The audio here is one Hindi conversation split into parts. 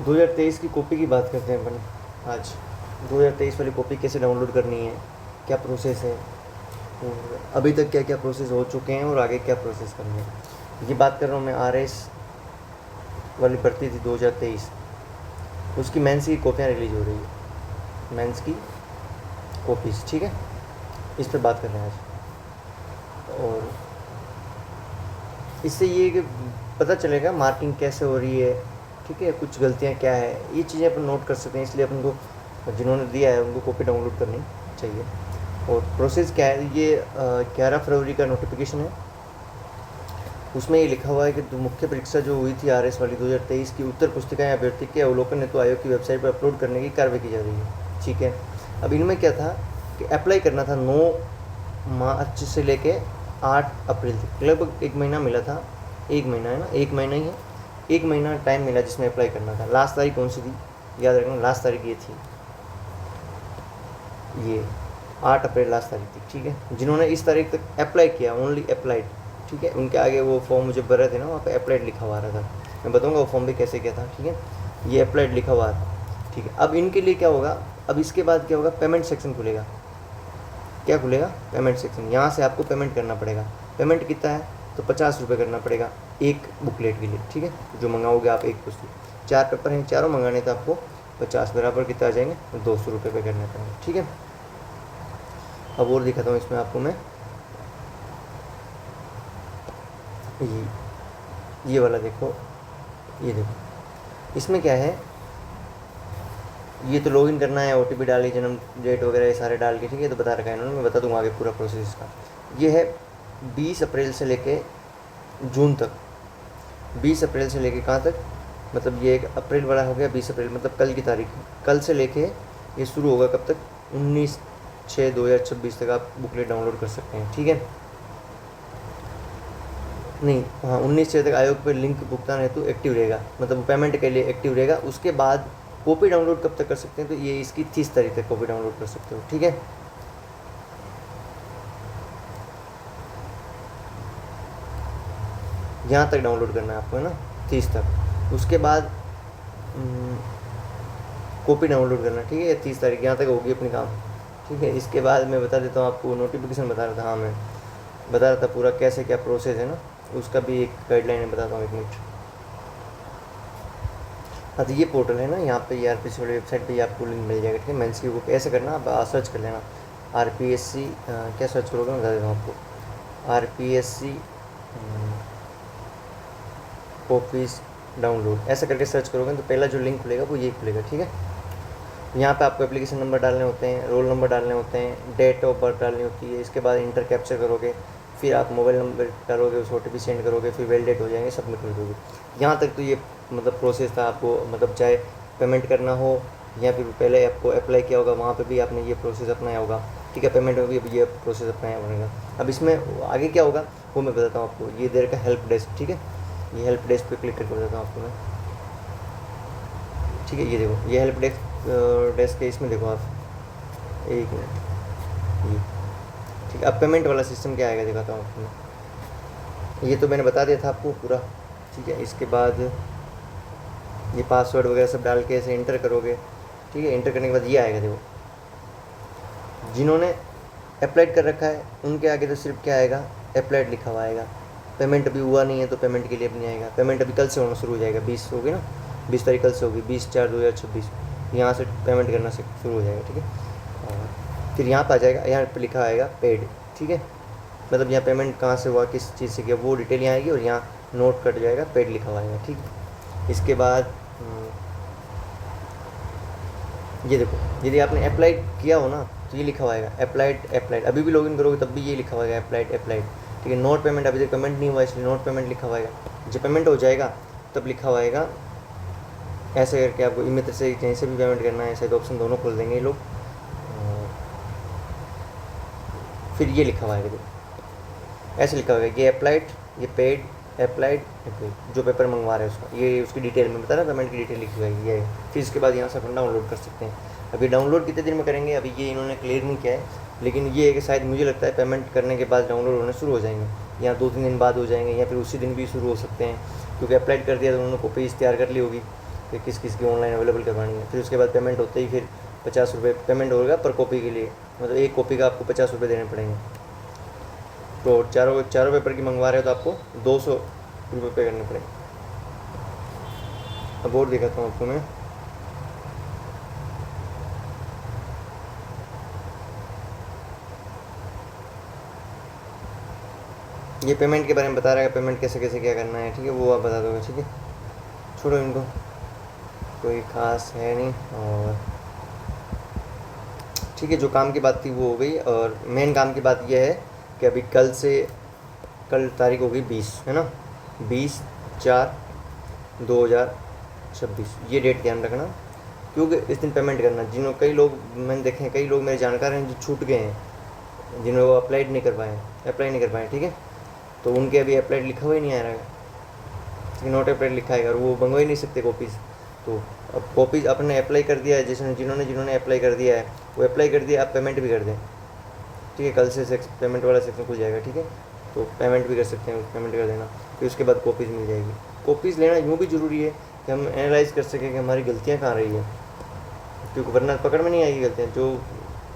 2023 की कॉपी की बात करते हैं अपन आज। 2023 वाली कॉपी कैसे डाउनलोड करनी है, क्या प्रोसेस है, और अभी तक क्या क्या प्रोसेस हो चुके हैं और आगे क्या प्रोसेस करनी है। ये बात कर रहा हूँ मैं RS वाली भर्ती थी 2023, उसकी मेंस की कॉपियाँ रिलीज़ हो रही है, मेंस की कॉपीज़, ठीक है। इस पर बात कर रहे हैं आज। और इससे ये कि पता चलेगा मार्किंग कैसे हो रही है, ठीक है, कुछ गलतियाँ क्या है, ये चीज़ें अपन नोट कर सकते हैं। इसलिए अपन को जिन्होंने दिया है उनको कॉपी डाउनलोड करनी चाहिए। और प्रोसेस क्या है, ये 11 फरवरी का नोटिफिकेशन है। उसमें ये लिखा हुआ है कि मुख्य परीक्षा जो हुई थी RS वाली 2023 की उत्तर पुस्तिकाएं अभ्यर्थी के अवलोकन हेतु आयोग की वेबसाइट पर अपलोड करने की कार्रवाई की जा रही है, ठीक है। अब इनमें क्या था कि अप्लाई करना था 9 मार्च से लेके 8 अप्रैल तक, लगभग 1 महीना मिला था। 1 महीना है ना, 1 महीना ही है, 1 महीना टाइम मिला जिसमें अप्लाई करना था। लास्ट तारीख कौन सी थी, याद रखना, लास्ट तारीख ये थी, ये 8 अप्रैल लास्ट तारीख थी, ठीक है। जिन्होंने इस तारीख तक अप्लाई किया, ओनली अप्लाइड, ठीक है, उनके आगे वो फॉर्म मुझे भर रहे थे ना, वहाँ पे अप्लाइड लिखा हुआ रहा था। मैं बताऊँगा वो फॉर्म भी कैसे क्या था, ठीक है। ये अप्लाइड लिखा हुआ था, ठीक है। अब इनके लिए क्या होगा, अब इसके बाद क्या होगा, पेमेंट सेक्शन खुलेगा। क्या खुलेगा, पेमेंट सेक्शन। यहाँ से आपको पेमेंट करना पड़ेगा। पेमेंट कितना है, तो 50 रुपये करना पड़ेगा एक बुकलेट के लिए, ठीक है, जो मंगाओगे आप एक पुस्तक। 4 पेपर हैं, चारों मंगाने थे आपको, 50 बराबर कितना आ जाएंगे, 200 रुपये पे करने पड़ेंगे, ठीक है। अब और दिखाता हूँ इसमें आपको मैं, ये वाला देखो, ये देखो, इसमें क्या है, ये तो लॉगिन करना है, OTP डाली, जन्म डेट वगैरह ये सारे डाल के, ठीक है, तो बता रखा है इन्होंने, मैं बता दूंगा आगे पूरा प्रोसेस इसका। ये है 20 अप्रैल से लेके जून तक, 20 अप्रैल से लेके कहाँ तक, मतलब ये 1 अप्रैल वाला हो गया, 20 अप्रैल मतलब कल की तारीख, कल से लेके ये शुरू होगा कब तक, 19/6/2026 तक आप बुकलेट डाउनलोड कर सकते हैं, ठीक है। नहीं, हाँ, 19/6 तक आयोग पर लिंक भुगतान हेतु एक्टिव रहेगा, मतलब पेमेंट के लिए एक्टिव रहेगा। उसके बाद कॉपी डाउनलोड कब तक कर सकते हैं, तो ये इसकी 30 तारीख तक कॉपी डाउनलोड कर सकते हो, ठीक है। यहाँ तक डाउनलोड करना है आपको, है ना, 30 तक। उसके बाद कॉपी डाउनलोड करना, ठीक है, 30 तारीख यहाँ तक होगी अपनी काम, ठीक है। इसके बाद मैं बता देता हूँ आपको, नोटिफिकेशन बता रहा था, हाँ मैं बता रहा था पूरा कैसे क्या प्रोसेस है ना, उसका भी एक गाइडलाइन है, बताता हूँ, 1 मिनट। हाँ, तो ये पोर्टल है ना, यहाँ पे RPSC वाली वेबसाइट पे आपको लिंक मिल जाएगा, ठीक है। मेंस की बुक ऐसे करना, आप सर्च कर लेना RPSC, क्या सर्च करोगे मैं बता देता हूँ आपको, RPSC कॉपीज़ डाउनलोड, ऐसा करके सर्च करोगे तो पहला जो लिंक खुलेगा वो ये खुलेगा, ठीक है। यहाँ पे आपको एप्लीकेशन नंबर डालने होते हैं, रोल नंबर डालने होते हैं, डेट ऑफ बर्थ डालनी होती है। इसके बाद इंटर कैप्चर करोगे, फिर आप मोबाइल नंबर डालोगे, उस OTP सेंड करोगे, फिर वैलिडेट हो जाएंगे, सबमिट कर दोगे। यहाँ तक तो ये मतलब प्रोसेस था। आपको मतलब चाहे पेमेंट करना हो या फिर पहले आपको अप्लाई किया होगा वहाँ पे भी आपने ये प्रोसेस अपनाया होगा, ठीक है। पेमेंट में भी अब ये प्रोसेस अपनाया पड़ेगा। अब इसमें आगे क्या होगा वो मैं बताता हूँ आपको। ये देर का हेल्प डेस्क, ठीक है, ये हेल्प डेस्क पे क्लिक करके बताता हूँ आपको मैं, ठीक है। ये देखो, ये हेल्प डेस्क है, इसमें देखो आप, 1 मिनट, ये ठीक है। अब पेमेंट वाला सिस्टम क्या आएगा दिखाता हूँ आपको। ये तो मैंने बता दिया था आपको पूरा, ठीक है। इसके बाद ये पासवर्ड वगैरह सब डाल के ऐसे इंटर करोगे, ठीक है। इंटर करने के बाद ये आएगा देखो, जिन्होंने अप्लाइड कर रखा है उनके आगे तो सिर्फ क्या आएगा, अप्लाइड लिखा हुआ आएगा। पेमेंट अभी हुआ नहीं है तो पेमेंट के लिए भी नहीं आएगा। पेमेंट अभी कल से होना शुरू हो जाएगा, 20 होगी ना, 20 तारीख कल से होगी, 20/4/2026 यहाँ से पेमेंट करना से शुरू हो जाएगा, ठीक है। और फिर यहाँ पर आ जाएगा, यहाँ पर लिखा आएगा पेड, ठीक है, मतलब यहाँ पेमेंट कहाँ से हुआ, किस चीज़ से किया, वो डिटेल यहाँ आएगी और यहाँ नोट कट जाएगा, पेड लिखा हुआ आएगा, ठीक है। इसके बाद ये देखो, यदि आपने अप्लाई किया हो ना तो ये लिखा हुआ आएगा अप्लाइड। अभी भी लॉगिन करोगे तब भी ये लिखा हुआ आएगा अप्लाइड, ठीक है। नोट पेमेंट, अभी तक पेमेंट नहीं हुआ इसलिए नोट पेमेंट लिखा हुआ आएगा। जब पेमेंट हो जाएगा तब लिखा हुआ आएगा, ऐसे करके आपको इमित्र से कहीं से भी पेमेंट करना है, ऐसे तो ऑप्शन दोनों खोल देंगे ये लोग। फिर ये लिखा हुआ है देखो, ऐसे लिखा हुआ है, ये अप्लाइड, ये पेड, अप्लाइड, जो पेपर मंगवा रहे हैं उसका, ये उसकी डिटेल में बता रहा, पेमेंट की डिटेल लिखी हुई है ये। फिर इसके बाद यहाँ से अपन डाउनलोड कर सकते हैं। अभी डाउनलोड कितने दिन में करेंगे अभी ये इन्होंने क्लियर नहीं किया है, लेकिन ये है कि शायद मुझे लगता है पेमेंट करने के बाद डाउनलोड होने शुरू हो जाएंगे, या 2-3 दिन बाद हो जाएंगे, या फिर उसी दिन भी शुरू हो सकते हैं, क्योंकि अप्लाइड कर दिया तो उन्होंने कॉपीज़ तैयार कर ली होगी। कि किस किस की ऑनलाइन अवेलेबल करवानी है। फिर उसके बाद पेमेंट होते ही फिर 50 रुपये पेमेंट होगा पर कॉपी के लिए, मतलब एक कॉपी का आपको 50 रुपये देने पड़ेंगे। तो चारों पेपर की मंगवा रहे हो तो आपको 200 रुपये पे करने पड़ेंगे। अब और दिखाता हूँ आपको मैं। ये पेमेंट के बारे में बता रहा है, पेमेंट कैसे कैसे क्या करना है, ठीक है, वो आप बता दोगे, ठीक है। छोड़ो इनको, कोई ख़ास है नहीं। और ठीक है, जो काम की बात थी वो हो गई। और मेन काम की बात यह है कि अभी कल तारीख हो गई 20, है ना, 20/4/2026, ये डेट ध्यान रखना, क्योंकि इस दिन पेमेंट करना। कई लोग मैंने देखे हैं, कई लोग मेरे जानकार हैं जो छूट गए हैं, जिन्होंने वो अप्लाई नहीं कर पाए, ठीक है। तो उनके अभी अप्लाइड लिखा हुआ ही नहीं आ रहा है, नोट अप्लाइड लिखा है और वो मंगवा ही नहीं सकते कॉपीज़। तो अब कॉपीज़ आपने अप्लाई कर दिया है, जैसे जिन्होंने अप्लाई कर दिया है वो अप्लाई कर दिया, आप पेमेंट भी कर दें, ठीक है। कल से पेमेंट वाला सेक्शन खुल जाएगा, ठीक है। तो पेमेंट भी कर सकते हैं, पेमेंट कर देना, फिर उसके बाद कॉपीज़ मिल जाएगी। कॉपीज़ लेना यूँ भी ज़रूरी है कि हम एनालाइज़ कर सकें कि हमारी गलतियाँ कहाँ रही है, क्योंकि वरना पकड़ में नहीं आएगी गलतियाँ। जो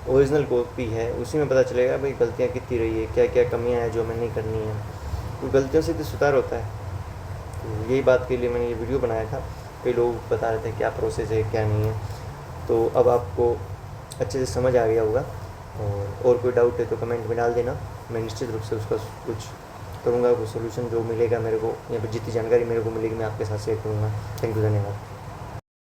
ओरिजिनल कॉपी है उसी में पता चलेगा भाई गलतियाँ कितनी रही है, क्या क्या कमियाँ हैं जो हमें नहीं करनी है। तो गलतियों से तो सुधार होता है। तो यही बात के लिए मैंने ये वीडियो बनाया था। कई लोग बता रहे थे क्या प्रोसेस है क्या नहीं है, तो अब आपको अच्छे से समझ आ गया होगा। और कोई डाउट है तो कमेंट में डाल देना, मैं निश्चित रूप से उसका कुछ करूँगा, वो सोल्यूशन जो मिलेगा मेरे को, या फिर जितनी जानकारी मेरे को मिलेगी मैं आपके साथ शेयर करूँगा। थैंक यू, धन्यवाद।